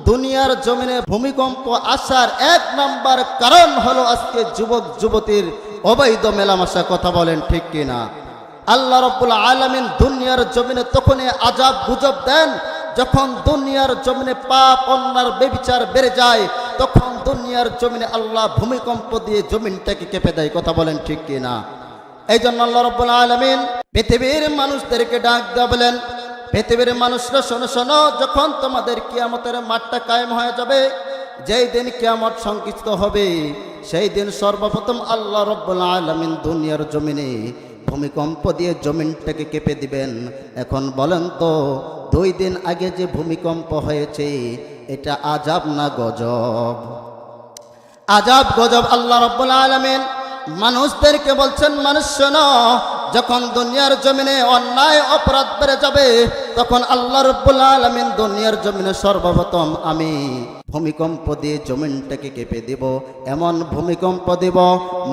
দুনিয়ার জমিনে ভূমিকম্প আসার এক নাম্বার কারণ হলো আজকে যুবক যুবতীর অবৈধ মেলামেশা। কথা বলেন ঠিক কিনা? আল্লাহ রাব্বুল আলামিন দুনিয়ার জমিনে তখনই আযাব গুজব দেন যখন দুনিয়ার জমিনে পাপ অন্যার ব্যভিচার বেড়ে যায়, তখন দুনিয়ার জমিনে আল্লাহ ভূমিকম্প দিয়ে জমিনটাকে কেঁপে দেয়। কথা বলেন ঠিক কিনা? এই জন্য আল্লাহ রাব্বুল আলামিন পৃথিবীর মানুষদেরকে ডাক দিয়ে বলেন, পৃথিবীর মানুষরা শোনো শোনো, যখন তোমাদের কিয়ামতের মাঠটা কায়েম হয়ে যাবে, যেই দিন কিয়ামত সংঘটিত হবে, সেই দিন সর্বপ্রথম আল্লাহ রাব্বুল আলামিন দুনিয়ার জমিনে ভূমিকম্প দিয়ে জমিনটাকে কেঁপে দিবেন। এখন বলেন তো, 2 দিন আগে যে ভূমিকম্প হয়েছে এটা আযাব না গজব? আযাব গজব। আল্লাহ রাব্বুল আলামিন মানুষদেরকে বলছেন, মানুষ শোনো, যখন দুনিয়ার জমিনে অন্যায় অপরাধ বেড়ে যাবে, তখন আল্লাহ রাব্বুল আলামিন দুনিয়ার জমিনে সর্বপ্রথম আমি ভূমিকম্প দিয়ে জমিনটাকে কেঁপে দেব। এমন ভূমিকম্প দেব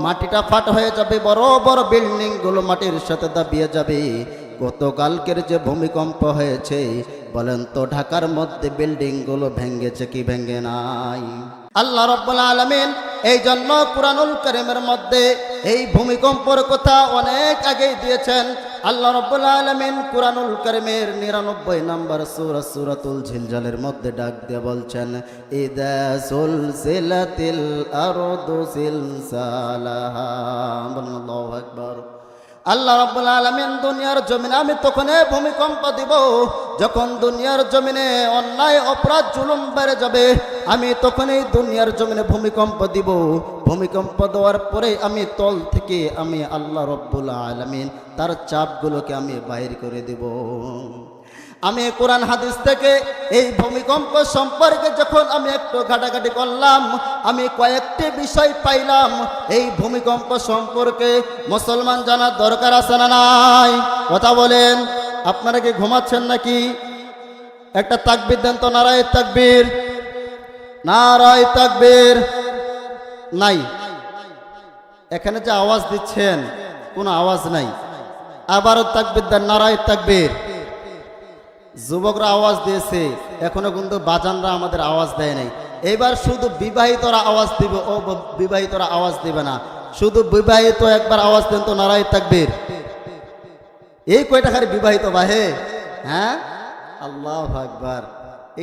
মাটিটা ফাট হয়ে যাবে, বড় বড় বিল্ডিংগুলো মাটির সাথে দাবিয়ে যাবে। গতকালকের যে ভূমিকম্প হয়েছে, বলেন তো ঢাকার মধ্যে বিল্ডিংগুলো ভেঙেছে কি ভেঙে নাই? আল্লাহ রাব্বুল আলামিন এই জন্য কুরআনুল কারীমের মধ্যে এই ভূমিকম্পের কথা অনেক আগেই দিয়েছেন। আল্লাহ রাব্বুল আলামিন কুরআনুল কারীমের 99 নম্বর সূরা সূরাতুল জিলজালের মধ্যে ডাক দিয়ে বলছেন, ইদা সুলসিলাতিল আরদু জিলজালাহা। আল্লাহু আকবার। আল্লাহ রাব্বুল আলামিন দুনিয়ার জমিনে আমি তখনই ভূমিকম্প দিব যখন দুনিয়ার জমিনে অন্যায় অপরাধ জুলুম বেড়ে যাবে। আমি তখনই দুনিয়ার জমিনে ভূমিকম্প দিব। ভূমিকম্প দেওয়ার পরে আমি তল থেকে আমি আল্লাহ রাব্বুল আলামিন তার চাপগুলোকে আমি বাইর করে দেব। আমি কোরআন হাদিস থেকে এই ভূমিকম্প সম্পর্কে যখন আমি একটু ঘাটাঘাটি করলাম, আমি কয়েকটি বিষয় পাইলাম। এই ভূমিকম্প সম্পর্কে মুসলমান জানার দরকার আছে না নাই? কথা বলেন। আপনারা কি ঘুমাচ্ছেন নাকি? একটা তাকবীর দেন তো, নারায়ে তাকবীর, নারায়ে তাকবীর। নাই, এখানে যে আওয়াজ দিচ্ছেন কোনো আওয়াজ নাই। আবারও তাকবীর দেন, নারায়ে তাকবীর। যুবকরা আওয়াজ দিয়েছে, এখনো কিন্তু বাজানরা আমাদের আওয়াজ দেয় নাই। এবার শুধু বিবাহিতরা আওয়াজ দিবে, ও বিবাহিতরা আওয়াজ দিবে না। শুধু বিবাহিত একবার আওয়াজ দেন তো, নারায়ে তাকবীর। এই কয়টা খালি বিবাহিত বাহে? হ্যাঁ, আল্লাহু আকবার।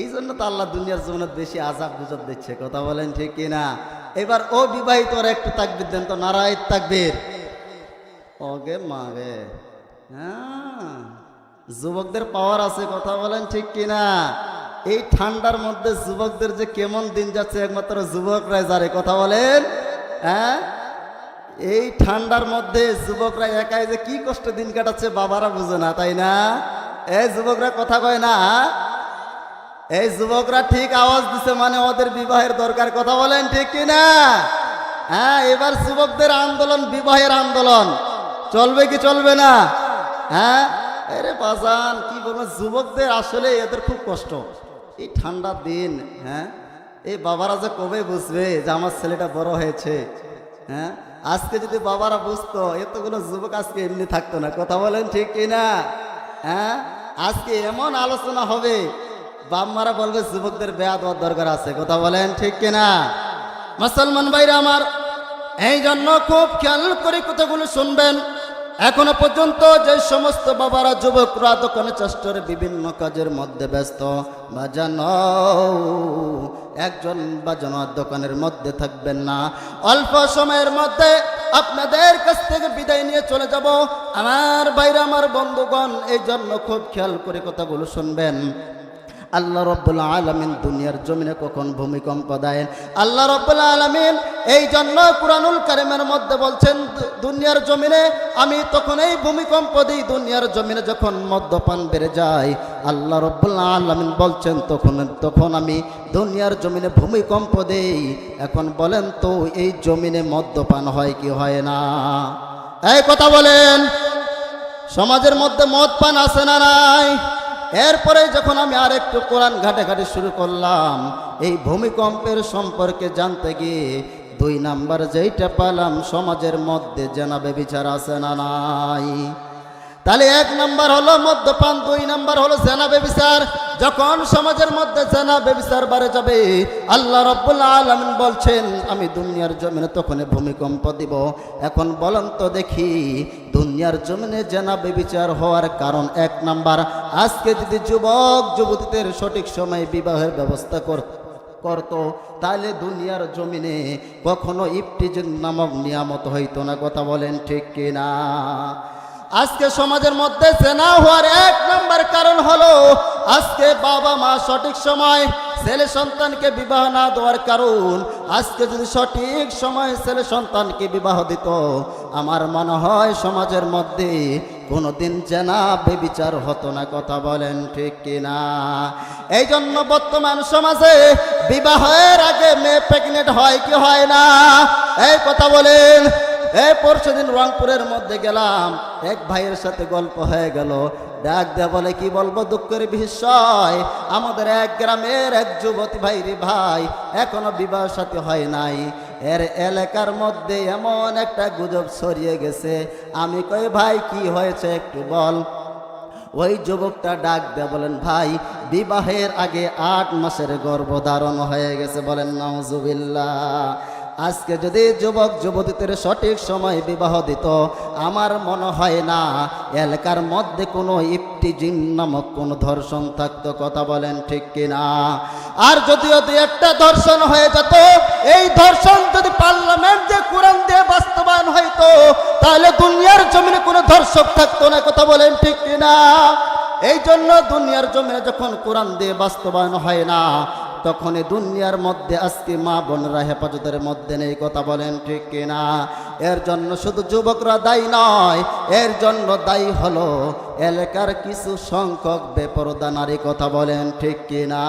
এই জন্য তো আল্লাহ দুনিয়ার জীবনে বেশি আযাব গুজব দিচ্ছে। কথা বলেন ঠিক কিনা? এবার ও বিবাহিতরা একটু তাকবীর দেন তো, নারায়ে তাকবীর। ওগে মাগে, হ্যাঁ, যুবকদের পাওয়ার আছে। কথা বলেন ঠিক কিনা? এই ঠান্ডার মধ্যে যুবকদের যে কেমন দিন যাচ্ছে একমাত্র যুবকরাই জানে। কথা বলেন। হ্যাঁ, এই ঠান্ডার মধ্যে যুবকরা একাই যে কি কষ্ট দিন কাটাচ্ছে বাবারা বুঝে না, তাই না? এই যুবকরা কথা কয় না। এই যুবকরা ঠিক আওয়াজ দিছে মানে ওদের বিবাহের দরকার। কথা বলেন ঠিক কিনা? হ্যাঁ, এবার যুবকদের আন্দোলন, বিবাহের আন্দোলন চলবে কি চলবে না? হ্যাঁ, আরে বাজান কি বলবো, যুবকদের আসলে এদের খুব কষ্ট এই ঠান্ডা দিন। হ্যাঁ, এই বাবারা যে কবে বুঝবে যে আমার ছেলেটা বড় হয়েছে? হ্যাঁ, আজকে যদি বাবারা বুঝতো, এতগুলো যুবক আজকে এমনি থাকতো না। কথা বলেন ঠিক কিনা? হ্যাঁ, আজকে এমন আলোচনা হবে, বাপ-মারা বলবে যুবকদের বেয়া দেওয়ার দরকার আছে। কথা বলেন ঠিক কিনা? মুসলমান ভাইরা আমার, এই জন্য খুব খেয়াল করে কথাগুলো শুনবেন। এখনো পর্যন্ত যে সমস্ত বাবারা যুবকরা দোকানে চেষ্টার বিভিন্ন কাজের মধ্যে ব্যস্ত, বাজান একজন বাজানোর দোকানের মধ্যে থাকবেন না। অল্প সময়ের মধ্যে আপনাদের কাছ থেকে বিদায় নিয়ে চলে যাব আমার ভাইরা, আমার বন্ধুগণ। এই জন্য খুব খেয়াল করে কথাগুলো শুনবেন। আল্লাহ রাব্বুল আলামিন দুনিয়ার জমিনে কখন ভূমিকম্প দেন? আল্লাহ রাব্বুল আলামিন এই জন্য কুরআনুল কারীমের মধ্যে বলছেন, দুনিয়ার জমিনে আমি তখন এই ভূমিকম্প দিই দুনিয়ার জমিনে যখন মদ্যপান বেড়ে যায়। আল্লাহ রাব্বুল আলামিন বলছেন তখন আমি দুনিয়ার জমিনে ভূমিকম্প দেই। এখন বলেন তো, এই জমিনে মদ্যপান হয় কি হয় না? এই কথা বলেন, সমাজের মধ্যে মদ পান আছে না নাই? এরপরে যখন আমি আরেকটু কোরআন ঘাটাঘাটি শুরু করলাম, এই ভূমিকম্পের সম্পর্কে জানতে গিয়ে 2 নাম্বার যেইটা পেলাম, সমাজের মধ্যে জেনা ব্যভিচার আছে না নাই? তাহলে 1 নাম্বার হলো মদ্যপান, 2 নাম্বার হলো জেনা ব্যভিচার। যখন সমাজের মধ্যে জেনা ব্যভিচার বাড়ে যাবে, আল্লাহ রাব্বুল আলামিন বলছেন আমি দুনিয়ার জমিনে তখন ভূমিকম্প দিব। এখন বলেন তো দেখি, দুনিয়ার জমিনে জেনা ব্যভিচার হওয়ার কারণ এক নাম্বার, আজকে যদি যুবক যুবতীদের সঠিক সময়ে বিবাহের ব্যবস্থা করতো তাহলে দুনিয়ার জমিনে কখনো ইফতিজিং নামক নিয়ামত হইতো না। কথা বলেন ঠিক কিনা? আজকে সমাজের মধ্যে জেনা হওয়ার এক নাম্বার কারণ হলো আজকে বাবা মা সঠিক সময় ছেলে সন্তানকে বিবাহ না দেওয়ার কারণ। আজকে যদি সঠিক সময় ছেলে সন্তানকে বিবাহ দিত, আমার মনে হয় সমাজের মধ্যে কোনোদিন জেনা ব্যভিচার হতো না। কথা বলেন ঠিক কিনা? এই জন্য বর্তমান সমাজে বিবাহের আগে মেয়ে প্রেগনেন্ট হয় কি হয় না? এই কথা বলেন। এই পরশুদিন রংপুরের মধ্যে গেলাম, এক ভাইয়ের সাথে গল্প হয়ে গেল। ডাক দেয়া বলে কি বলবো, দুঃখের বিষয়, আমাদের এক গ্রামের এক যুবতী ভাই রে ভাই এখনো বিবাহ সাথী হয় নাই। এর এলাকার মধ্যে এমন একটা গুজব ছড়িয়ে গেছে। আমি কই ভাই কি হয়েছে একটু বল। ওই যুবকটা ডাক দেয়া বলেন ভাই বিবাহের আগে 8 মাসের গর্ভধারণ হয়ে গেছে। বলেন নাউজুবিল্লাহ। আজকে যদি যুবক যুবতীদের সঠিক সময় বিবাহ দিত, আমার মনে হয় না এলাকার মধ্যে কোনো ইফতিজিং নামক কোনো ধর্ষণ থাকতো। কথা বলেন ঠিক কিনা? আর যদিও দুই একটা ধর্ষণ হয়ে যেত, এই ধর্ষণ যদি পার্লামেন্টে কোরআন দিয়ে বাস্তবায়ন হইতো তাহলে দুনিয়ার জমিনে কোনো ধর্ষক থাকতো না। কথা বলেন ঠিক কিনা? এই জন্য দুনিয়ার জমিনে যখন কোরআন দিয়ে বাস্তবায়ন হয় না, তখন দুনিয়ার মধ্যে আজকে মা বোনরা হেফাজতের মধ্যে নেই। কথা বলেন ঠিক কিনা? এর জন্য শুধু যুবকরা দায়ী নয়, এর জন্য দায়ী হলো এলাকার কিছু সংখ্যক বেপরদা নারী। কথা বলেন ঠিক কিনা?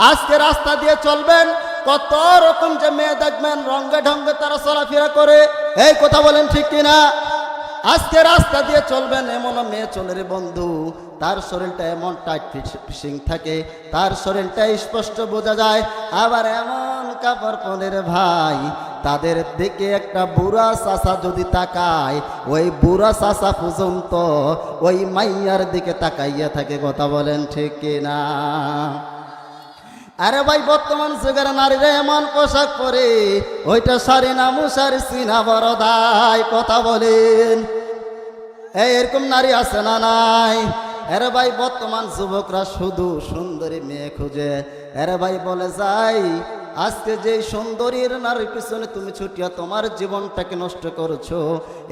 আজকে রাস্তা দিয়ে চলবেন, কত রকম যে মেয়ে দেখবেন রঙ্গে ঢঙ্গে তারা চলাফেরা করে। এই কথা বলেন ঠিক কিনা? আজকে রাস্তা দিয়ে চলবেন, এমন মেয়ে চলে রে বন্ধু, তার শরীরটা এমন টাইট ফিশিং থাকে, তার শরীরটা স্পষ্ট বোঝা যায়। আবার এমন কাপড় পরে রে ভাই, তাদের দিকে একটা বুড়া চাচা যদি তাকায়, ওই বুড়া চাচা পর্যন্ত ওই মাইয়ার দিকে তাকাইয়া থাকে। কথা বলেন ঠিক কিনা? আরে ভাই বর্তমান যুগের নারীরা এমন পোশাক পরে, ওইটা শাড়ি না মুশারি সিনা বড়দাই। কথা বলেন, এরকম নারী আছে না নাই? আরে ভাই বর্তমান যুবকরা শুধু সুন্দরী মেয়ে খুঁজে। আরে ভাই বলে যাই, আজকে যে সুন্দরীর নারীর পিছনে তুমি ছুটিয়া তোমার জীবনটাকে নষ্ট করছো,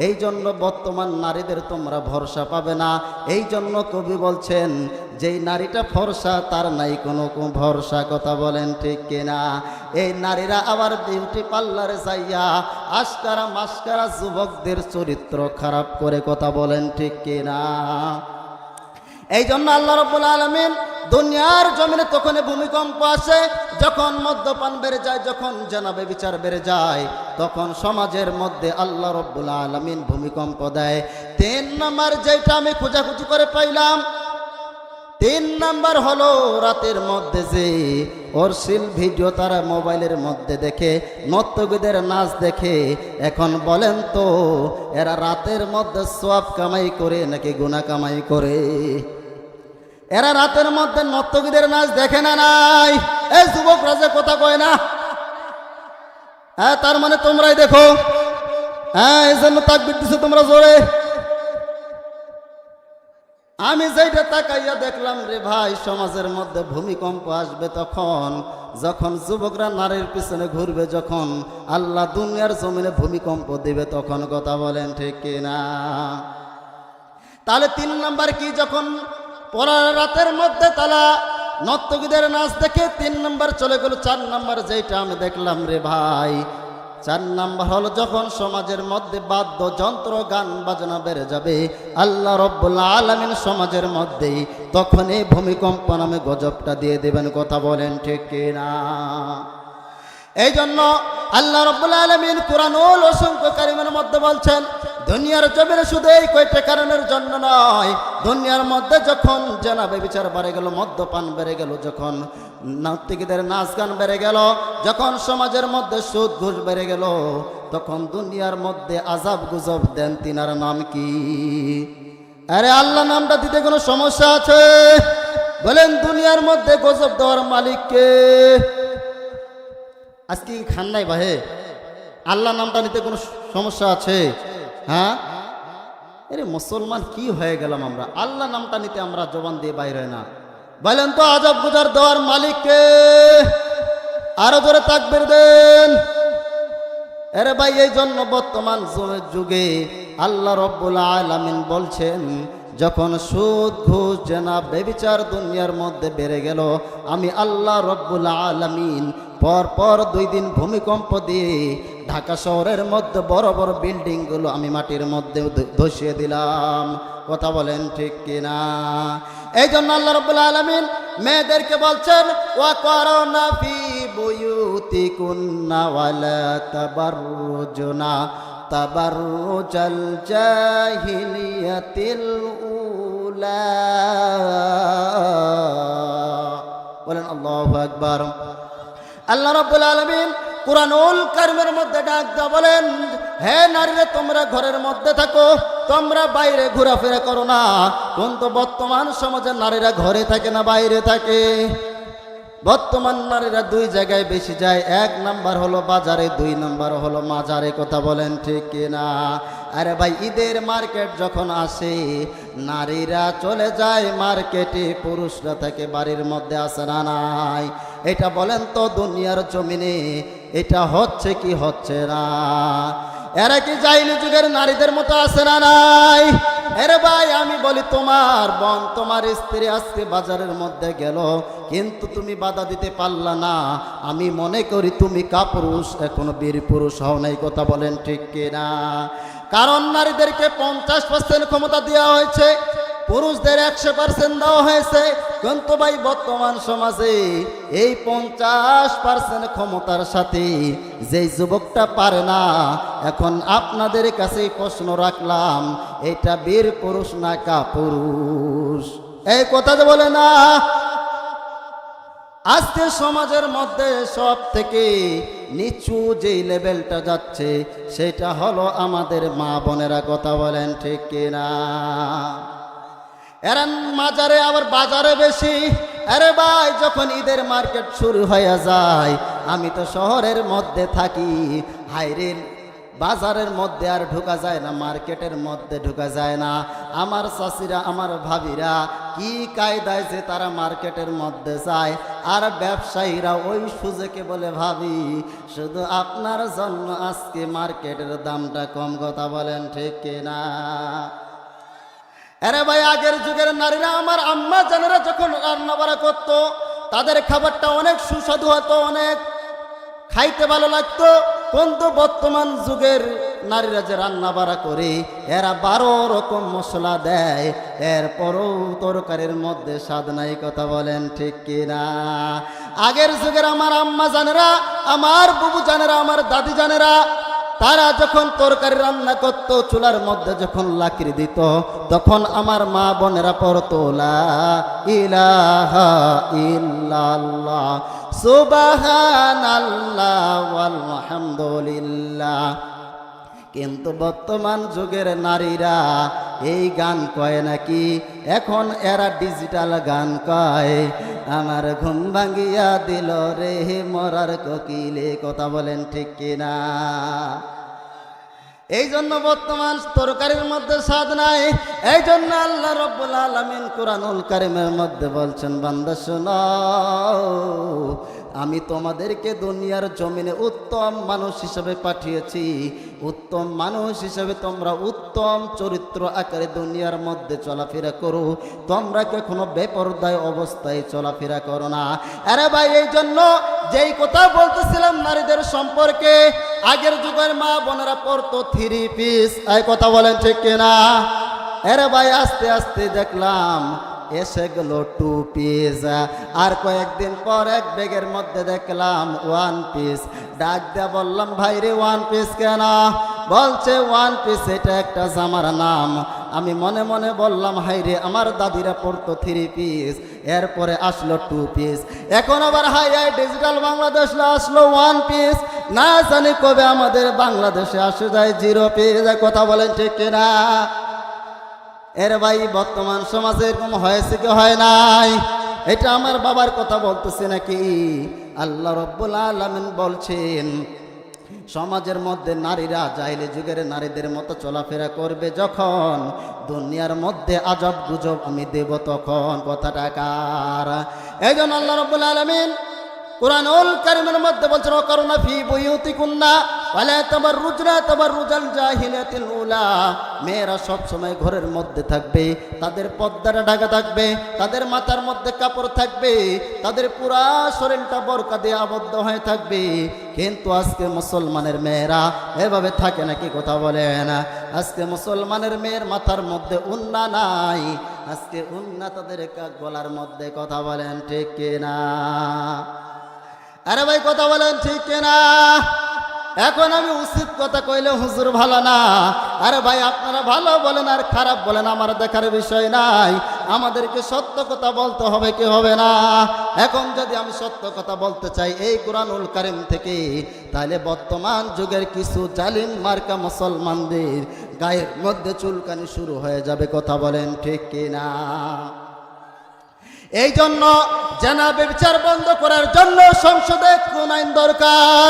এই জন্য বর্তমান নারীদের তোমরা ভরসা পাবে না। এই জন্য কবি বলছেন যেই নারীটা ফর্সা তার নাই কোনো ভরসা। কথা বলেন ঠিক কিনা? এই নারীরা আবার বিউটি পার্লারে যাইয়া আস্কারা মাস্কারা যুবকদের চরিত্র খারাপ করে। কথা বলেন ঠিক কিনা? এই জন্য আল্লাহ রাব্বুল আলামিন দুনিয়ার জমিনে তখন ভূমিকম্প আসে, যখন মদ্যপান বেড়ে যায়, যখন জেনা ব্যভিচার বেড়ে যায়, তখন সমাজের মধ্যে আল্লাহ রাব্বুল আলামিন ভূমিকম্প দেয়। 3 নাম্বার যেটা আমি খোঁজাখুঁজি করে পাইলাম, 3 নাম্বার হলো রাতের মধ্যে যে অশ্লীল ভিডিও তারা মোবাইলের মধ্যে দেখে, নর্তকীদের নাচ দেখে। এখন বলেন তো এরা রাতের মধ্যে সওয়াব কামাই করে নাকি গুনাহ কামাই করে? এরা রাতের মধ্যে নর্তকীদের নাচ দেখে না নাই? এই যুবকরা যে কথা কয় না, হ্যাঁ তার মানে তোমরাই দেখো। হ্যাঁ এই জন্য তাকবীর দিছো তোমরা জোরে। আমি যেটা তাকাইয়া দেখলাম রে ভাই, সমাজের মধ্যে ভূমিকম্প আসবে তখন, যখন যুবকরা নারীর পিছনে ঘুরবে, যখন আল্লাহ দুনিয়ার জমিনে ভূমিকম্প দিবে তখন। কথা বলেন ঠিক কিনা? তাহলে 3 নাম্বার কি? যখন পরের রাতের মধ্যে তারা নর্তকীদের নাচ দেখে 3 নাম্বার চলে গেল। 4 নাম্বার যেটা আমি দেখলাম রে ভাই, 4 নাম্বার হলো যখন সমাজের মধ্যে বাদ্যযন্ত্র গান বাজনা বেড়ে যাবে, আল্লাহ রাব্বুল আলামিন সমাজের মধ্যে তখনই ভূমিকম্প নামে গজবটা দিয়ে দেবেন। কথা বলেন ঠিক কিনা? এই জন্য আল্লাহ রাব্বুল আলামিন কুরআনুল অসংখ্য কারিমের মধ্যে বলছেন, দুনিয়ার জমিনে শুধু এই কয়টা কারণের জন্য নয়, দুনিয়ার মধ্যে যখন জেনা ব্যভিচার বেড়ে গেল, মদ্যপান বেড়ে গেল, যখন নাস্তিকদের নাচ গান বেড়ে গেল, যখন সমাজের মধ্যে সুদ ঘুষ বেড়ে গেল, তখন দুনিয়ার মধ্যে আজাব গুজব দেন। তিনার নাম কি? আরে আল্লাহ নামটা দিতে কোনো সমস্যা আছে? বলেন দুনিয়ার মধ্যে গজব দেওয়ার মালিককে। আজকে কি খান নাই ভাই? আল্লাহ নামটা নিতে কোনো সমস্যা আছে? হ্যাঁ, আরে মুসলমান কি হয়ে গেলাম আমরা, আল্লাহ নামটা নিতে আমরা জবান দিয়ে বাইর হয় না। বলেন তো আজব গুজার দেওয়ার মালিককে। আরো জোরে তাকবীর দেন। আরে ভাই, এই জন্য বর্তমান যুগে আল্লাহ রাব্বুল আলামিন বলছেন, যখন সুদ ঘুষ জেনা ব্যভিচার দুনিয়ার মধ্যে বেড়ে গেল, আমি আল্লাহ রাব্বুল আলামিন পর 2 দিন ভূমিকম্প দিয়ে ঢাকা শহরের মধ্যে বড় বড় বিল্ডিং গুলো আমি মাটির মধ্যে ধসিয়ে দিলাম। কথা বলেন ঠিক কিনা? এই জন্য আল্লাহ রাব্বুল আলামিন মেয়েদেরকে বলছেন, ওয়া করনা ফি বুয়ুতিকুন্না ওয়ালা তাবাররুজনা তাবাররুজাল জাহিলিয়াতিল উলা। বলেন আল্লাহু আকবার। আল্লাহ রাব্বুল আলামিন কুরআনুল কারীমের মধ্যে ডাক দেয়া বলেন, হে নারীরা, তোমরা ঘরের মধ্যে থাকো, তোমরা বাইরে ঘোরাফেরা করো না। কিন্তু বর্তমান সমাজে নারীরা ঘরে থাকে না বাইরে থাকে। বর্তমান নারীরা 2 জায়গায় বেশি যায়। 1 নাম্বার হলো বাজারে, 2 নাম্বার হলো মাজারে। কথা বলেন ঠিক কিনা? আরে ভাই, ঈদের মার্কেট যখন আসে নারীরা চলে যায় মার্কেটে, পুরুষরা থাকে বাড়ির মধ্যে। আসে না নাই? এটা বলেন তো দুনিয়ার জমিনে এটা হচ্ছে কি হচ্ছে না? এরা কি জাহিলি যুগের নারীদের মতো আছে না নাই? আরে ভাই, আমি বলি তোমার বোন, তোমার স্ত্রী আজকে বাজারের মধ্যে গেল, কিন্তু তুমি বাধা দিতে পারলা না। আমি মনে করি তুমি কাপুরুষ, এখনো বীর পুরুষ হও নাই। কথা বলেন ঠিক কিনা? কারণ নারীদেরকে 50% ক্ষমতা দেওয়া হয়েছে, পুরুষদের 100% দেওয়া হয়েছে। কিন্তু ভাই, বর্তমান সমাজে এই 50% ক্ষমতার সাথে যেই যুবকটা পারে না, এখন আপনাদের কাছে প্রশ্ন রাখলাম, এটা বীর পুরুষ না কাপুরুষ? এই কথা যে বলে না। আজকে সমাজের মধ্যে সব থেকে নিচু যেই লেভেলটা যাচ্ছে সেটা হলো আমাদের মা বোনেরা। কথা বলেন ঠিক কিনা? এরা মাজারে আবার বাজারে বেশি। আরে ভাই, যখন ঈদের মার্কেট শুরু হয়ে যায়, আমি তো শহরের মধ্যে থাকি, হাইরের বাজারের মধ্যে আর ঢোকা যায় না, মার্কেটের মধ্যে ঢোকা যায় না। আমার চাচিরা, আমার ভাবিরা কি কায়দায় যে তারা মার্কেটের মধ্যে যায়, আর ব্যবসায়ীরা ওই সুযোগে বলে, ভাবি শুধু আপনার জন্য আজকে মার্কেটের দামটা কম। কথা বলেন ঠিক কিনা? আরে ভাই, আগের যুগের নারীরা, আমার আম্মা জানেরা যখন রান্না বাড়া করতো, তাদের খাবারটা অনেক সুস্বাদু হতো, অনেক খাইতে ভালো লাগতো। কিন্তু বর্তমান যুগের নারীরা যে রান্না বাড়া করে, এরা 12 রকম মশলা দেয়, এরপরও তরকারির মধ্যে স্বাদ নাই। কথা বলেন ঠিক কিনা? আগের যুগের আমার আম্মা জানেরা, আমার বুবু জানেরা, আমার দাদি জানেরা, তারা যখন তরকারি রান্না করত, চুলার মধ্যে যখন লাকড়ি দিত, তখন আমার মা বোনেরা পড়তো, লা ইলাহা ইল্লাল্লাহ সুবহানাল্লাহ ওয়ালহামদুলিল্লাহ। কিন্তু বর্তমান যুগের নারীরা এই গান কয় নাকি? এখন এরা ডিজিটাল গান কয়, আমার ঘুম ভাঙ্গিয়া দিল রে মরার কোকিলে। কথা বলেন ঠিক কিনা? এই জন্য বর্তমান তরকারির মধ্যে স্বাদ নাই। এই জন্য আল্লাহ রাব্বুল আলামিন কুরআনুল কারীমের মধ্যে বলছেন, বান্দা শোনো, আমি তোমাদেরকে দুনিয়ার জমিনে উত্তম মানুষ হিসেবে পাঠিয়েছি। উত্তম মানুষ হিসেবে তোমরা উত্তম চরিত্র আকারে দুনিয়ার মধ্যে চলাফেরা করো। তোমরা কখনো বেপরদায় অবস্থায় চলাফেরা করো না। আরে ভাই, এই জন্য যেই কথা বলতেছিলাম নারীদের সম্পর্কে, আগের যুগের মা বোনেরা পরতো 3 পিস। এই কথা বলেন ঠিক কিনা? আরে ভাই, আস্তে আস্তে দেখলাম এসে গেল 2 পিস। আর কয়েকদিন পর এক ব্যাগের মধ্যে দেখলাম 1 পিস। ডাক দেয়া বললাম, ভাই রে, 1 পিস কেন? বলছে 1 পিস এটা একটা জামার নাম। আমি মনে মনে বললাম, হাই রে, আমার দাদিরা পড়তো 3 পিস, এরপরে আসলো 2 পিস, এখন আবার হাই ডিজিটাল বাংলাদেশ আসলো 1 পিস। না জানি কবে আমাদের বাংলাদেশে আসে যায় 0 পিস। কথা বলেন ঠিক কিনা? এর ভাই, বর্তমান সমাজে এরকম হয়েছে কি হয় নাই? এটা আমার বাবার কথা বলতেছে নাকি? আল্লাহ রাব্বুল আলামিন বলছেন, সমাজের মধ্যে নারীরা জাহিলি যুগের নারীদের মতো চলাফেরা করবে যখন, দুনিয়ার মধ্যে আজব গুজব আমি দেব তখন। কথাটা কার? এই জন্য আল্লাহ রাব্বুল আলামিন কুরআনুল কারীমের মধ্যে বলছেন, ওয়াকারনা ফি বুয়ুতিকুন্না ওয়ালা তাবাররুজনা তাবাররুজাল জাহিলিয়াতিল উলা। মেয়েরা সব সময় ঘরের মধ্যে থাকবে, তাদের পর্দাটা ঢাকা থাকবে, তাদের মাথার মধ্যে কাপড় থাকবে, তাদের পুরা শরীরটা বোরকা দিয়ে আবদ্ধ হয়ে থাকবে। কিন্তু আজকে মুসলমানের মেয়েরা এভাবে থাকে নাকি? কথা বলেন। আজকে মুসলমানের মেয়ের মাথার মধ্যে উন্না নাই, আজকে উন্না তাদের গলার মধ্যে। কথা বলেন ঠিক কিনা? আরে ভাই কথা বলেন ঠিক কিনা? এখন আমি উচিত কথা কইলে হুজুর ভালো না। আরে ভাই আপনারা ভালো বলেন আর খারাপ বলেন, আমার দেখার বিষয় নাই। আমাদেরকে সত্য কথা বলতে হবে কি হবে না? এখন যদি আমি সত্য কথা বলতে চাই এই কুরআনুল কারীম থেকে, তাহলে বর্তমান যুগের কিছু জালিম মার্কা মুসলমানদের গায়ের মধ্যে চুলকানি শুরু হয়ে যাবে। কথা বলেন ঠিক কিনা? এই জন্য জেনা ব্যভিচার বন্ধ করার জন্য সংসদে কোন আইন দরকার?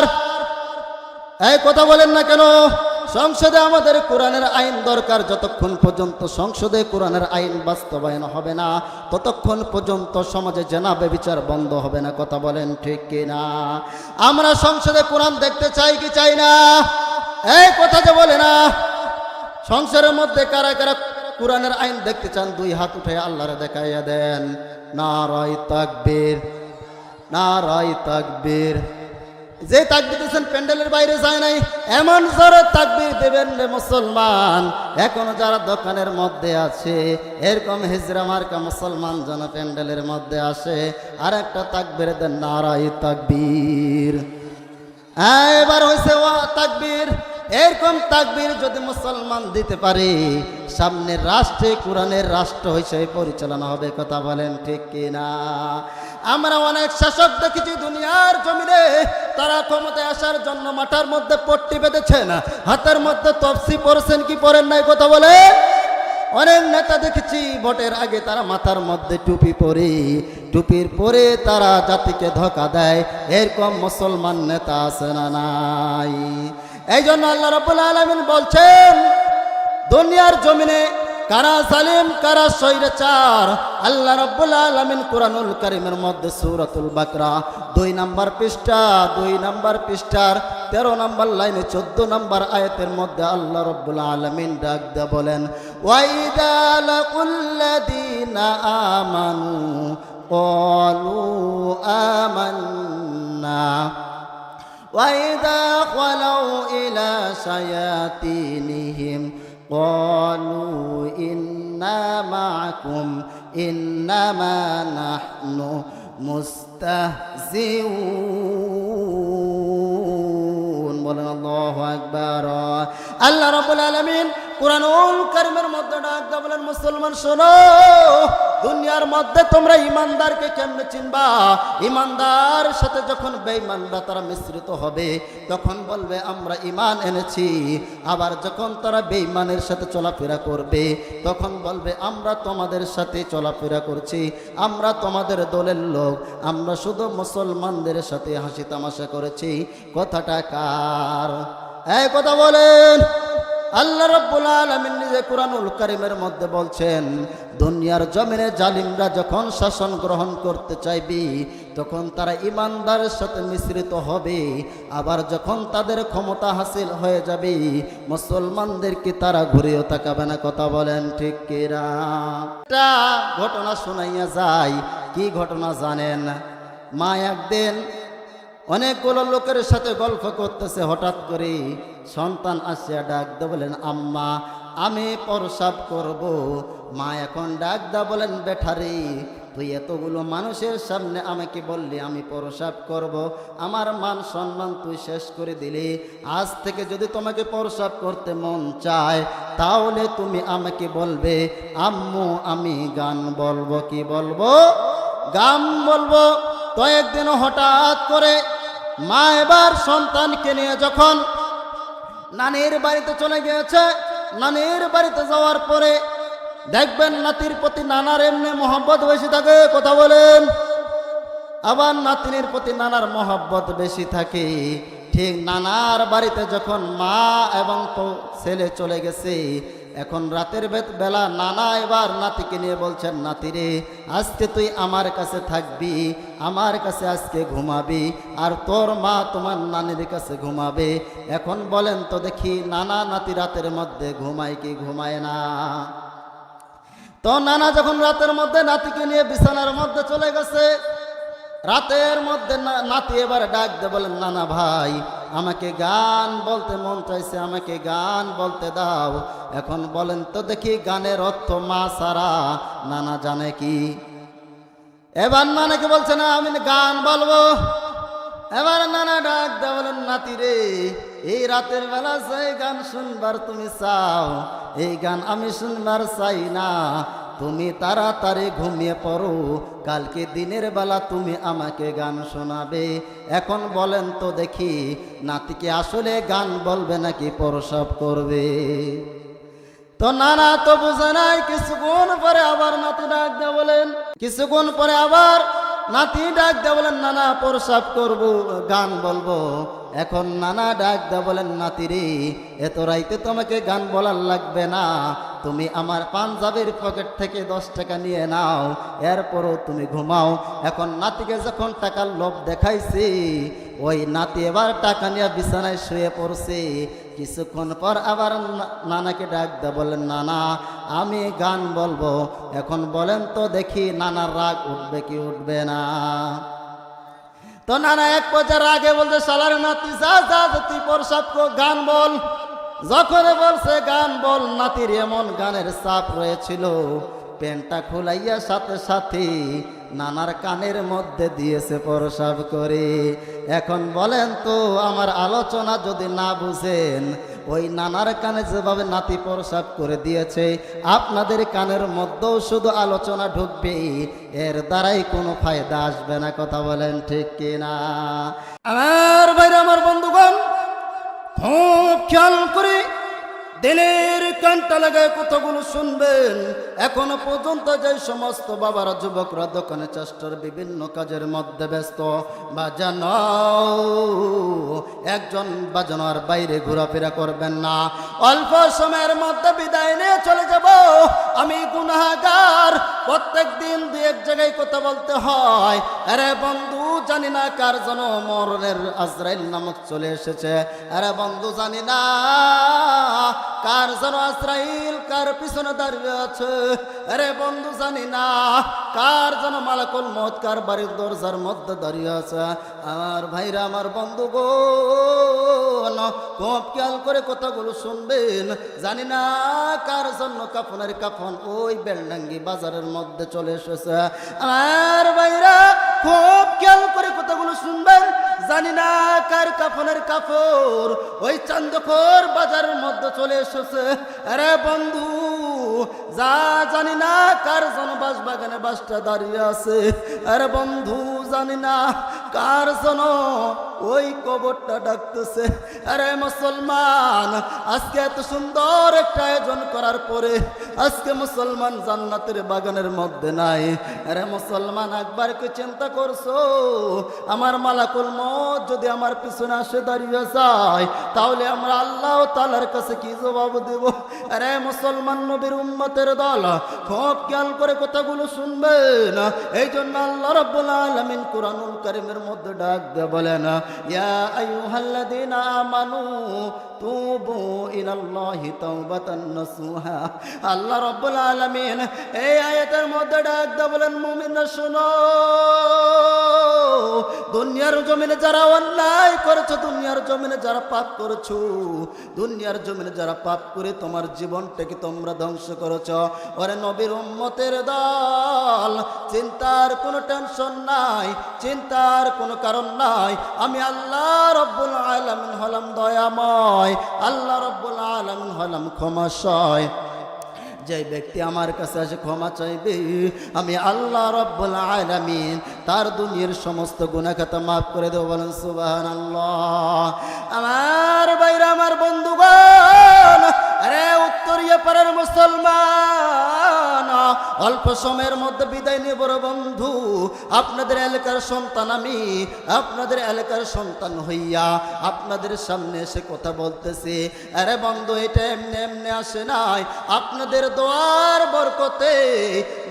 এই কথা বলেন না কেন? সংসদে আমাদের কোরআনের আইন দরকার। যতক্ষণ পর্যন্ত সংসদে কোরআনের আইন বাস্তবায়ন হবে না, ততক্ষণ পর্যন্ত সমাজে জেনা ব্যভিচার বন্ধ হবে না। কথা বলেন ঠিক কিনা? আমরা সংসদে কোরআন দেখতে চাই কি চাই না? এই কথা যে বলে না। সংসারের মধ্যে কারা কারা কোরআনের আইন দেখতে চান? দুই হাত উঠে আল্লাহরে দেখাইয়া দেন। নারায়ে তাকবীর, নারায়ে তাকবীর। যে তাকবীর দিয়েছেন প্যান্ডেলের বাইরে যায় নাই, এমন জোরে তাকবীর দেবেন রে মুসলমান। এখনো যারা দোকানের মধ্যে আছে, এরকম হিজরা মার্কা মুসলমান যেন প্যান্ডেলের মধ্যে আসে, আর একটা তাকবীর দেন, নারায়ে তাকবীর। এবার হয়েছে ও তাকবীর। এরকম তাকবীর যদি মুসলমান দিতে পারে, সামনের রাষ্ট্রে কোরআনের রাষ্ট্র হিসেবে পরিচালনা হবে। কথা বলেন ঠিক কিনা? আমরা অনেক শাসক দেখেছি দুনিয়ার জমিনে, তারা ক্ষমতায় আসার জন্য মাথার মধ্যে পট্টি বেঁধেছেন, হাতের মধ্যে তফসি পড়ছেন কি পড়েন নাই? কথা বলে। অনেক নেতা দেখেছি ভোটের আগে তারা মাথার মধ্যে টুপি পরে, টুপির পরে তারা জাতিকে ধোঁকা দেয়। এরকম মুসলমান নেতা আছে না নাই? এই জন্য আল্লাহ রাব্বুল আলামিন বলছেন, দুনিয়ার জমিনে কারা জালিম কারা স্বৈরাচার, আল্লাহ রাব্বুল আলামিন কুরআনুল কারীমের মধ্যে সূরাতুল বাকরা 2 নম্বর পৃষ্ঠা 2 নম্বর পৃষ্ঠার 13 নম্বর লাইনে 14 নম্বর আয়াতের মধ্যে আল্লাহ রাব্বুল আলামিন ডাক দিয়ে বলেন, ওয়াইদা লাকুল্লাযীনা আমানু ক্বালু আমান্না وَإِذَا خَلَوْا إِلَى شَيَاطِينِهِمْ قَالُوا إِنَّا مَعَكُمْ إِنَّمَا نَحْنُ মুস্তাহজিউন। বলেন আল্লাহু আকবার। আল্লাহ রাব্বুল আলামিন কুরআনুল কারীমের মধ্যে ডাক দিয়ে বলেন, মুসলমান শোনো, দুনিয়ার মধ্যে তোমরা ইমানদারকে কেমনে চিনবা? ইমানদার সাথে যখন বেঈমানরা তারা মিশ্রিত হবে, তখন বলবে আমরা ঈমান এনেছি। আবার যখন তারা বেঈমানের সাথে চলাফেরা করবে, তখন বলবে আমরা তোমাদের সাথে চলাফেরা করছি, আমরা তোমাদের দলের লোক, আমরা শুধু মুসলমানদের সাথে হাসি তামাশা করেছি। কথাটা কার? এই কথা বলেন। আল্লাহ রাব্বুল আলামিন নিজে কুরআনুল কারীমের মধ্যে বলছেন, দুনিয়ার জমিনে জালিমরা যখন শাসন গ্রহণ করতে চাইবে, তখন তারা ইমানদারের সাথে মিশ্রিত হবে। আবার যখন তাদের ক্ষমতা হাসিল হয়ে যাবে, মুসলমানদেরকে তারা ঘুরেও তাকাবে না। কথা বলেন ঠিক কিনা? একটা ঘটনা শোনাইয়া যায়। কি ঘটনা জানেন? মা একদিন অনেকগুলো লোকের সাথে গল্প করতেছে, হঠাৎ করে সন্তান আসিয়া ডাক দা বলেন, আম্মা আমি প্রসাব করব। মা এখন ডাক দা বলেন, বেঠারে তুই এতগুলো মানুষের সামনে আমাকে বললি আমি প্রসাব করব, আমার মান সম্মান তুই শেষ করে দিলি। আজ থেকে যদি তোমাকে প্রসাব করতে মন চায়, তাহলে তুমি আমাকে বলবে, আম্মু আমি গান বলবো। কি বলবো? গান বলবো। তো একদিন হঠাৎ করে মা এবার সন্তানকে নিয়ে যখন নানির বাড়িতে চলে গিয়েছে, নানির বাড়িতে যাওয়ার পরে দেখবেন নাতির প্রতি নানার এমনি মহব্বত বেশি থাকে, কথা বলেন। আবার নাতিনের প্রতি নানার মহব্বত বেশি থাকে। ঠিক নানার বাড়িতে যখন মা এবং ছেলে চলে গেছে, এখন রাতের বেলা নানা এবার নাতিকে নিয়ে বলছেন, নাতিরে আজকে তুই আমার কাছে থাকবি, আমার কাছে আজকে ঘুমাবি, আর তোর মা তোমার নানির কাছে ঘুমাবে। এখন বলেন তো দেখি, নানা নাতি রাতের মধ্যে ঘুমায় কি ঘুমায় না? তো নানা যখন রাতের মধ্যে নাতিকে নিয়ে বিছানার মধ্যে চলে গেছে, রাতের মধ্যে নাতি এবার ডাক দিয়ে বলেন, নানা ভাই আমাকে গান বলতে মন চাইছে, আমাকে গান বলতে দাও। এখন বলেন তো দেখি, গানের অর্থ মা সারা নানা জানে কি? এবার নানাকে বলছে, না আমি গান বলবো। এবার নানা ডাক দিয়ে বলেন, নাতি রে এই রাতের বেলা যে গান শুনবার তুমি চাও, এই গান আমি শুনবার চাই না। তুমি তাড়াতাড়ি ঘুমিয়ে পড়ো, কালকে দিনের বেলা তুমি আমাকে গান শোনাবে। এখন বলেন তো দেখি, নাতিকে আসলে গান বলবে নাকি প্রসব করবে? তো নানা তো বুঝে নাই। কিছুক্ষণ পরে আবার নাতি ডাক দিয়ে বলেন, কিছুক্ষণ পরে আবার নাতি ডাক দিয়ে বলেন, নানা প্রসব করবো, গান বলবো। এখন নানা ডাক দিয়ে বলেন, নাতি রে এত রাইতে তোমাকে গান বলার লাগবে না, তুমি আমার পাঞ্জাবির পকেট থেকে 10 টাকা নিয়ে নাও, এরপরও তুমি ঘুমাও। এখন নাতিকে যখন টাকার লোভ দেখাইছি, ওই নাতি এবার টাকা নিয়ে বিছানায় শুয়ে পড়ছে। কিছুক্ষণ পর আবার নানাকে ডাক দিয়ে বলেন, নানা আমি গান বলবো। এখন বলেন তো দেখি, নানার রাগ উঠবে কি উঠবে না? তো নানা এক পর্যায়ে রাগে বলতে, শালার নাতি যা যা তুই প্রসাদ গান বল। যখন বলছে গান বল, নাতির এমন গানের চাপ রয়েছিল, প্যান্টটা খুলাইয়া সাথে সাথে নানার কানের মধ্যে দিয়েছে প্রসাব করে। এখন বলেন তো, আমার আলোচনা যদি না বুঝেন, ওই নানার কানে যেভাবে নাতি প্রসাব করে দিয়েছে, আপনাদের কানের মধ্যেও শুধু আলোচনা ঢুকবে, এর দ্বারাই কোনো ফায়দা আসবে না। কথা বলেন ঠিক কিনা? আমার ভাইরা, আমার বন্ধুগণ, খুব খেয়াল করে দিলের কানটা লাগায় কথাগুলো শুনবেন। এখনো পর্যন্ত যে সমস্ত বাবারা যুবকরা দোকানে চেষ্টার বিভিন্ন কাজের মধ্যে ব্যস্ত, বাজানো একজন বাজানোর বাইরে ঘোরাফেরা করবেন না। অল্প সময়ের মধ্যে বিদায় নিয়ে চলে যাব। আমি গুনাহগার, প্রত্যেক দিন দু এক জায়গায় কথা বলতে হয়। আরে বন্ধু, জানি না কার যেন মরণের আজরাইল নামক চলে এসেছে। আরে বন্ধু, জানি না কার যেন আজরাইল কার পিছনে দাঁড়িয়ে আছে। আরে বন্ধু, জানি না কার যেন মালাকুল মউত কার বাড়ির দরজার মধ্যে দাঁড়িয়ে আছে। আমার ভাইরা, আমার বন্ধু গো, খুব খেয়াল করে কথাগুলো শুনবেন। জানি না কার জন্য কাফনের কাফন ওই বেলডাঙ্গি বাজারের মধ্যে চলে এসেছে। আমার ভাইরা, খুব খেয়াল করে কথাগুলো শুনবেন। জানি না কার কাফনের কাপড় ওই চান্দখোর বাজারের মধ্যে চলে এসেছে। আরে বন্ধু, যা জানি না কার জন্য বাস বাগানে বাসটা দাঁড়িয়ে আছে। আরে বন্ধু, জানি না কার জন্য ওই কবরটা ডাকতেছে। আরে মুসলমান, আজকে এত সুন্দর একটা আয়োজন করার পরে আজকে মুসলমান জান্নাতের বাগানের মধ্যে নাই। আরে মুসলমান, একবার কি চিন্তা করছো, আমার মালাকুল মউত যদি আমার পিছনে আসে দাঁড়িয়ে যায়, তাহলে আমরা আল্লাহ তাআলার কাছে কি জবাব দেব? আরে মুসলমান নবীর উম্মতের দল, খুব খেয়াল করে কথাগুলো শুনবেন। এই জন্য আল্লাহ রাব্বুল আলামিন কুরআনুল কারীমের মধ্যে ডাক দিয়ে বলেন, ইয়া আইয়ুহাল্লাযীনা আমানু তুবু ইলাল্লাহি তাওবাতান নাসুহা। আল্লাহ রাব্বুল আলামিন এই আয়াতের মধ্যে ডাক দিয়ে বলেন, মুমিনরা শোনো, দুনিয়ার জমিনে যারা অন্যায় করেছো, দুনিয়ার জমিনে যারা পাপ করেছো, দুনিয়ার জমিনে যারা পাপ করে তোমার জীবনটাকে তোমরা ধ্বংস করেছো, ওরে নবীর উম্মতের দল, চিন্তার কোনো টেনশন নাই, চিন্তার কোনো কারণ নাই। আমি আল্লাহ রাব্বুল আলামিন হলাম দয়াময়, আল্লাহ রাব্বুল আলামিন হলাম ক্ষমাশয়। যে ব্যক্তি আমার কাছে এসে ক্ষমা চাইবে, আমি আল্লাহ রাব্বুল আলামিন তার দুনিয়ার সমস্ত গুনাহ খাতা মাফ করে দেব। বলেন সুবহানাল্লাহ। আমার ভাইরা, আমার বন্ধুগণ, আরে উত্তরিয়া পাড়ার মুসলমান, অল্প সময়ের মধ্যে বিদায় নেব রে বন্ধু। আপনাদের এলাকার সন্তান আমি, আপনাদের এলাকার সন্তান হইয়া আপনাদের সামনে এসে কথা বলতেছি। আরে বন্ধু, এটা এমনি এমনি আসে নাই, আপনাদের দোয়ার বরকতে,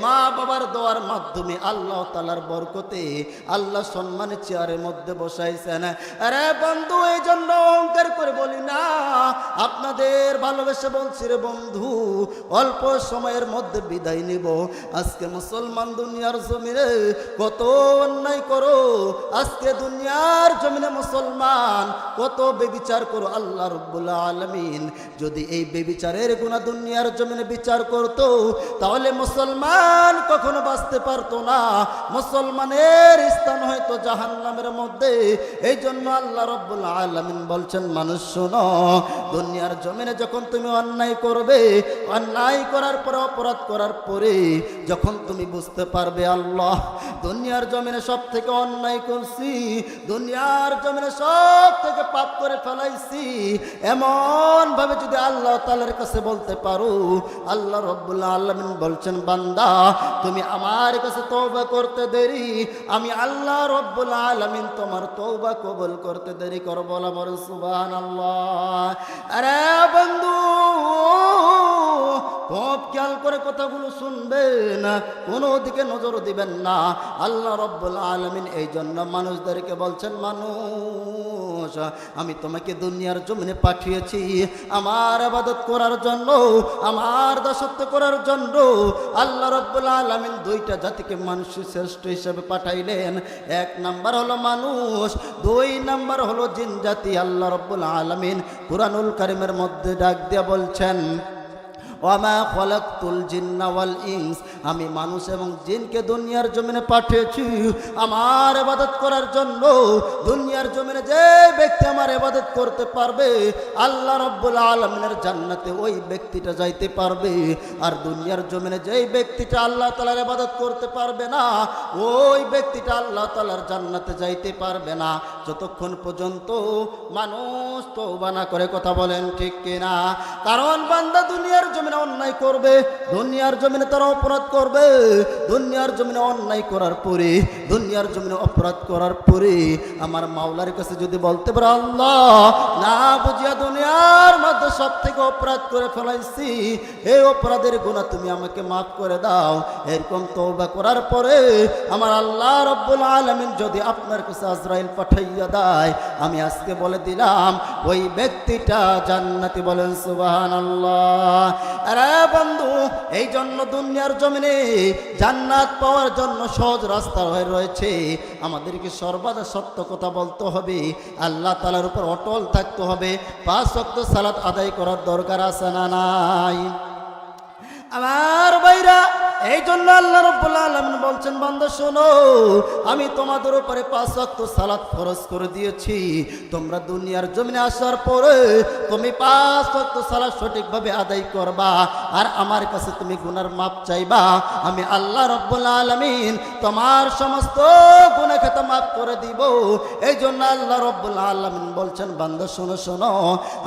মা বাবার দোয়ার মাধ্যমে, আল্লাহ তাআলার বরকতে আল্লাহ সম্মানের চেয়ারের মধ্যে বসাইছেন। আরে বন্ধু, এই জন্য অহংকার করে বলি না, আপনাদের ভালোবেসে বলছি রে বন্ধু, অল্প সময়ের মধ্যে বিদায় নিব। আজকে মুসলমান দুনিয়ার জমিনে কত অন্যায় করো, আজকে দুনিয়ার জমিনে মুসলমান কত বেবিচার করো। আল্লাহ রাব্বুল আলামিন যদি এই বেবিচারের গুনাহ দুনিয়ার জমিনে বিচার করতো, তাহলে মুসলমান কখনো বাঁচতে পারতো না, মুসলমানের স্থান হয়তো জাহান্নামের মধ্যে। এই জন্য আল্লাহ রাব্বুল আলামিন বলছেন, মানুষ শোনো, দুনিয়ার জমিনে যখন তুমি অন্যায় করবে, অন্যায় করার পরে, অপরাধ করার পরে যখন তুমি বুঝতে পারবে আল্লাহ দুনিয়ার জমিনে সব থেকে অন্যায় করছি, দুনিয়ার জমিনে সব থেকে পাপ করে ফেলাইছি, এমন ভাবে যদি আল্লাহ তাআলার কাছে বলতে পারো, আল্লাহ রাব্বুল আলামিন বলছেন, বান্দা তুমি আমার কাছে তওবা করতে দেরি, আমি আল্লাহ রাব্বুল আলামিন তোমার তওবা কবুল করতে দেরি করব। বলা বড় সুবহানাল্লাহ। আরে বন্ধু, খুব খেয়াল করে কথাগুলো শুনবেন, কোনো দিকে নজর দিবেন না। আল্লাহ রাব্বুল আলামিন এই জন্য মানুষদেরকে বলছেন, মানুষ আমি তোমাকে দুনিয়ার জমিনে পাঠিয়েছি আমার ইবাদত করার জন্য, আমার দাসত্ব করার জন্য। আল্লাহ রাব্বুল আলামিন দুইটা জাতিকে মানুষের শ্রেষ্ঠ হিসেবে পাঠাইলেন। এক নাম্বার হলো মানুষ, দুই নাম্বার হলো জিন জাতি। আল্লাহ রাব্বুল আলামিন কুরআনুল কারীমের মধ্যে ডাক দিয়ে বলছেন, ওয়ামা খলাকতুল জিন্না ওয়াল ইনস, আমি মানুষ এবং জিনকে দুনিয়ার জমিনে পাঠিয়েছি আমার ইবাদত করার জন্য। দুনিয়ার জমিনে যে ব্যক্তি আমার ইবাদত করতে পারবে, আল্লাহ রাব্বুল আলামিনের জান্নাতে ওই ব্যক্তিটা যাইতে পারবে। আর দুনিয়ার জমিনে যেই ব্যক্তিটা আল্লাহ তাআলার ইবাদত করতে পারবে না, ওই ব্যক্তিটা আল্লাহ তাআলার জান্নাতে যাইতে পারবে না, যতক্ষণ পর্যন্ত মানুষ তওবা না করে। কথা বলেন ঠিক কিনা? কারণ বান্দা দুনিয়ার জমিনে অন্যায় করবে, দুনিয়ার জমিনে তারা অপরাধ করবে, দুনিয়ার জমিনে অন্যায় করার পরে, দুনিয়ার জমিনে অপরাধ করার পরে আমার মাওলার কাছে যদি বলতে পারে, আল্লাহ না বুঝিয়া দুনিয়ার মধ্যে সব থেকে অপরাধ করে ফেলাইছি, এই অপরাধের গুনাহ তুমি আমাকে মাফ করে দাও, এরকম তওবা করার পরে আমার আল্লাহ রাব্বুল আলামিন যদি আপনার কাছে আজরাইল পাঠাইয়া দেয়, আমি আজকে বলে দিলাম ওই ব্যক্তিটা জান্নাতি। বলেন সুবহানাল্লাহ। আরে বন্ধু, এই জন্য দুনিয়ার জমিনে জান্নাত পাওয়ার জন্য সহজ রাস্তা হয়ে রয়েছে। আমাদেরকে সর্বদা সত্য কথা বলতে হবে, আল্লাহ তাআলার উপর অটল থাকতে হবে, 5 ওয়াক্ত সালাত আদায় করার দরকার আছে না নাই? আমার ভাইরা, এই জন্য আল্লাহ রাব্বুল আলামিন বলছেন, বান্দা শোনো, আমি তোমাদের উপরে 5 ওয়াক্ত সালাত ফরজ করে দিয়েছি। তোমরা দুনিয়ার জমিনে আসার পরে তুমি 5 ওয়াক্ত সালাত সঠিকভাবে আদায় করবা, আর আমার কাছে তুমি গুনার মাপ চাইবা। আমি আল্লাহ রাব্বুল আলামিন তোমার সমস্ত গুনাহ খাতা মাফ করে দিব। এই জন্য আল্লাহ রাব্বুল আলামিন বলছেন, বান্দা শোনো শোনো,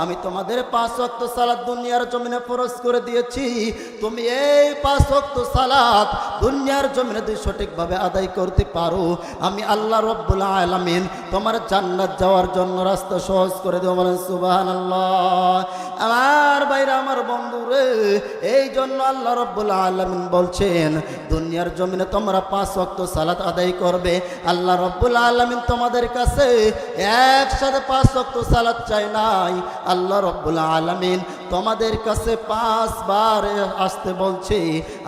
আমি তোমাদের 5 ওয়াক্ত সালাত দুনিয়ার জমিনে ফরজ করে দিয়েছি। তুমি এই 5 ওয়াক্ত সালাত দুনিয়ার জমিনে যদি সঠিকভাবে আদায় করতে পারো, আমি আল্লাহ রাব্বুল আলামিন তোমার জান্নাত যাওয়ার জন্য রাস্তা সহজ করে দেব। বলেন সুবহানাল্লাহ। আমার ভাইরা, আমার বন্ধুরে, এই জন্য আল্লাহ রাব্বুল আলামিন বলছেন, দুনিয়ার জমিনে তোমরা 5 ওয়াক্ত সালাত আদায় করবে। আল্লাহ রাব্বুল আলামিন তোমাদের কাছে একসাথে 5 ওয়াক্ত সালাত চাই নাই, আল্লাহ রাব্বুল আলামিন তোমাদের কাছে 5 বার আসতে বলছে।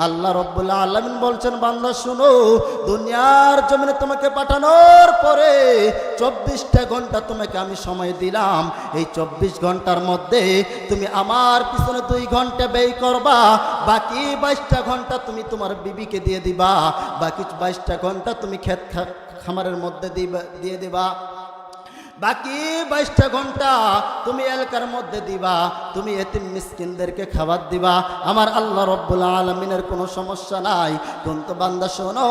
আল্লাহ রাব্বুল আলামিন বলছেন, বান্দা শুনো, দুনিয়ার জমিনে তোমাকে পাঠানোর পরে 24টা ঘন্টা তোমাকে আমি সময় দিলাম। এই 24 ঘন্টার মধ্যে তুমি আমার পিছনে 2 ঘন্টা ব্যয় করবা, বাকি 22টা ঘন্টা তুমি তোমার বিবিকে দিয়ে দিবা, বাকি 22টা ঘন্টা তুমি ক্ষেত খামারের মধ্যে দিয়ে দিবা, বাকি 22টা ঘন্টা তুমি এলাকার মধ্যে দিবা, তুমি এতিম মিসকিনদেরকে খাবার দিবা। আমার আল্লাহ রাব্বুল আলামিনের কোনো সমস্যা নাই। কিন্তু বান্দা শোনো,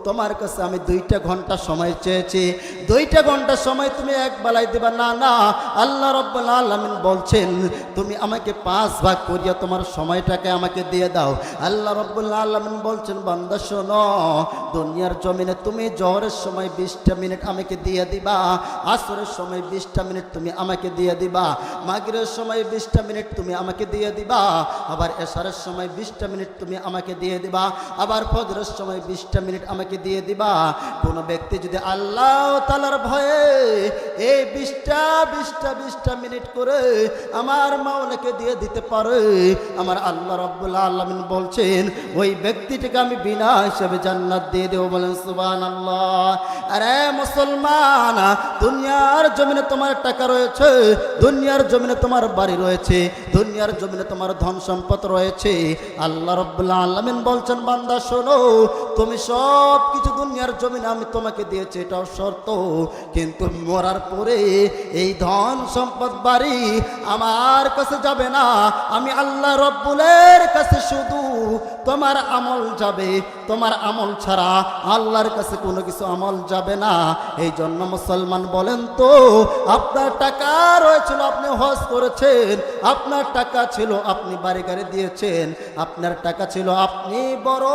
তোমার কাছে আমি 2টা ঘন্টা সময় চেয়েছি, 2টা ঘন্টা সময় তুমি এক বেলায় দিবা না। না, আল্লাহ রাব্বুল আলামিন বলছেন তুমি আমাকে 5 ভাগ করিয়া তোমার সময়টাকে আমাকে দিয়ে দাও। আল্লাহ রাব্বুল আলামিন বলছেন বান্দা শোনো, দুনিয়ার জমিনে তুমি জোহরের সময় 20টা মিনিট আমাকে দিয়ে দিবা, আসরের সময় 20টা মিনিট তুমি আমাকে দিয়ে দিবা, মাগরিবের সময় 20টা মিনিট তুমি আমাকে দিয়ে দিবা, আবার এশারের সময় 20টা মিনিট তুমি আমাকে দিয়ে দিবা, আবার ফজরের সময় 20টা মিনিট আমাকে দিয়ে দিবা। কোন ব্যক্তি যদি আল্লাহ তাআলার ভয়ে এই 20টা মিনিট করে আমার মাওলাকে দিয়ে দিতে পারে, আমার আল্লাহ রাব্বুল আলামিন বলছেন ওই ব্যক্তিটিকে আমি বিনা হিসাবে জান্নাত দিয়ে দেব। বলেন সুবহানাল্লাহ। আরে মুসলমান, দুনিয়ার জমিনে তোমার টাকা রয়েছে, দুনিয়ার জমিনে তোমার বাড়ি রয়েছে, দুনিয়ার জমিনে তোমার ধন সম্পদ রয়েছে। আল্লাহ রাব্বুল আলামিন বলছেন বান্দা শোনো, তুমি সব কিছু দুনিয়ার জমিনে আমি তোমাকে দিয়েছি, এটাও শর্ত, কিন্তু মরার পরে এই ধন সম্পদ বাড়ি আমার কাছে যাবে না, আমি আল্লাহ রাব্বুলের কাছে শুধু তোমার আমল যাবে, তোমার আমল ছাড়া আল্লাহর কাছে কোনো কিছু আমল যাবে না। এই জন্য মুসলমান বলেন তো, আপনার টাকা রয়েছিল, আপনি হজ করেছেন, আপনার টাকা ছিল আপনি বাড়ি গাড়ি দিয়েছেন, আপনার টাকা ছিল আপনি বড়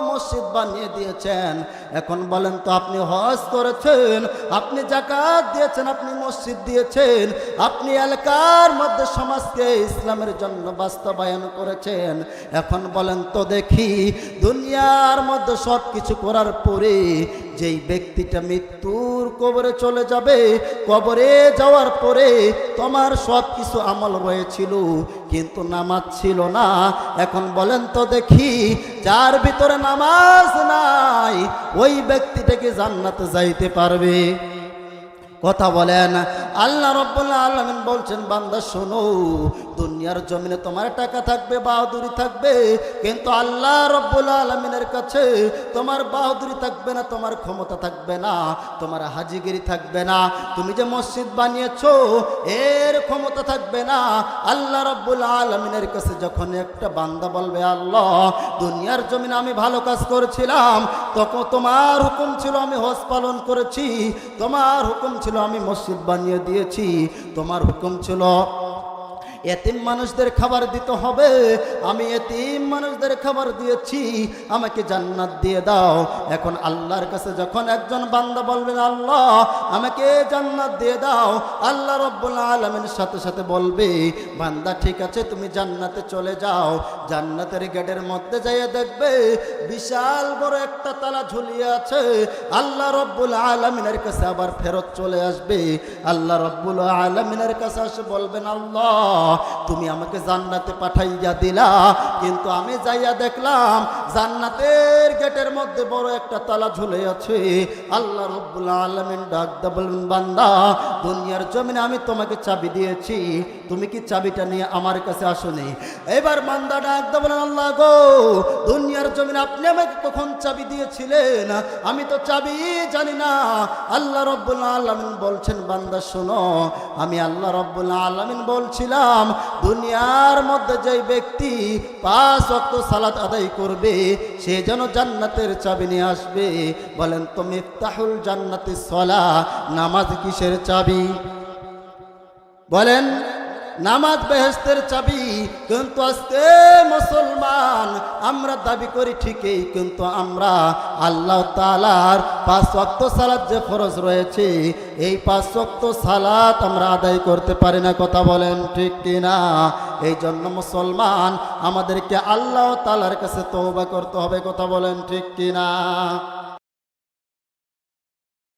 মসজিদ বানিয়ে দিয়েছেন। এখন বলেন তো, আপনি হজ করেছেন, আপনি যাকাত দিয়েছেন, আপনি মসজিদ দিয়েছেন, আপনি এলাকার মধ্যে সমাজকে ইসলামের জন্য বাস্তবায়ন করেছেন। এখন বলেন তো দেখি, দুনিয়ার মধ্যে সব কিছু করার পরে যেই ব্যক্তিটা মৃত্যুর কবরে চলে যাবে, কবরে যাওয়ার পরে তোমার সব কিছু আমল রয়েছিল কিন্তু নামাজ ছিল না। এখন বলেন তো দেখি, যার ভিতরে নামাজ নাই ওই ব্যক্তিটাকে জান্নাতে যাইতে পারবে? কথা বলেন। আল্লাহ রাব্বুল আলামিন বলছেন বান্দা শোনো, দুনিয়ার জমিনে তোমার টাকা থাকবে, বাহাদুরি থাকবে, কিন্তু আল্লাহ রাব্বুল আলামিনের কাছে তোমার বাহাদুরি থাকবে না, তোমার ক্ষমতা থাকবে না, তোমার হাজিগিরি থাকবে না, তুমি যে মসজিদ বানিয়েছো এর ক্ষমতা থাকবে না। আল্লাহ রাব্বুল আলামিনের কাছে যখন একটা বান্দা বলবে আল্লাহ দুনিয়ার জমিনে আমি ভালো কাজ করেছিলাম, তখন তোমার হুকুম ছিল আমি হজ পালন করেছি, তোমার হুকুম ছিল আমি মসজিদ বানিয়ে দিয়েছি, তোমার হুকুম ছিল এতিম মানুষদের খাবার দিতে হবে, আমি এতিম মানুষদের খাবার দিয়েছি, আমাকে জান্নাত দিয়ে দাও। এখন আল্লাহর কাছে যখন একজন বান্দা বলবেন আল্লাহ আমাকে জান্নাত দিয়ে দাও, আল্লাহ রাব্বুল আলামিন সাথে সাথে বলবে বান্দা ঠিক আছে তুমি জান্নাতে চলে যাও। জান্নাতের গেটের মধ্যে যাইয়া দেখবে বিশাল বড় একটা তালা ঝুলিয়ে আছে। আল্লাহ রাব্বুল আলামিনের কাছে আবার ফেরত চলে আসবে, আল্লাহ রাব্বুল আলামিনের কাছে এসে বলবেন আল্লাহ তুমি আমাকে জান্নাতে পাঠাইয়া দিলা, কিন্তু আমি যাইয়া দেখলাম জান্নাতের গেটের মধ্যে বড় একটা তালা ঝুলে আছে। আল্লাহ রাব্বুল আলামিন ডাক দিয়ে বলবেন বান্দা দুনিয়ার জমিনে আমি তোমাকে চাবি দিয়েছি, তুমি কি চাবিটা নিয়ে আমার কাছে আসোনি? এবার বান্দা ডাক দিয়ে বলেন আল্লাহ গো দুনিয়ার জমিনে আপনি আমাকে কখন চাবি দিয়েছিলেন? আমি তো চাবি জানি না। আল্লাহ রাব্বুল আলামিন বলছেন বান্দা শোনো, আমি আল্লাহ রাব্বুল আলামিন বলছিলাম দুনিয়ার মধ্যে যে ব্যক্তি 5 ওয়াক্ত সালাত আদায় করবে সে যেন জান্নাতের চাবি নিয়ে আসবে। বলেন তো মিফতাহুল জান্নাতিস সালাহ, নামাজ কিসের চাবি? বলেন নামাজ বেহেশতের চাবি। কিন্তু আজকে মুসলমান আমরা দাবি করি ঠিকই, কিন্তু আমরা আল্লাহ তাআলার 5 ওয়াক্ত সালাত যে ফরজ রয়েছে এই 5 ওয়াক্ত সালাত আমরা আদায় করতে পারি না। কথা বলেন ঠিক কিনা? এই জন্য মুসলমান আমাদেরকে আল্লাহ তাআলার কাছে তওবা করতে হবে। কথা বলেন ঠিক কিনা?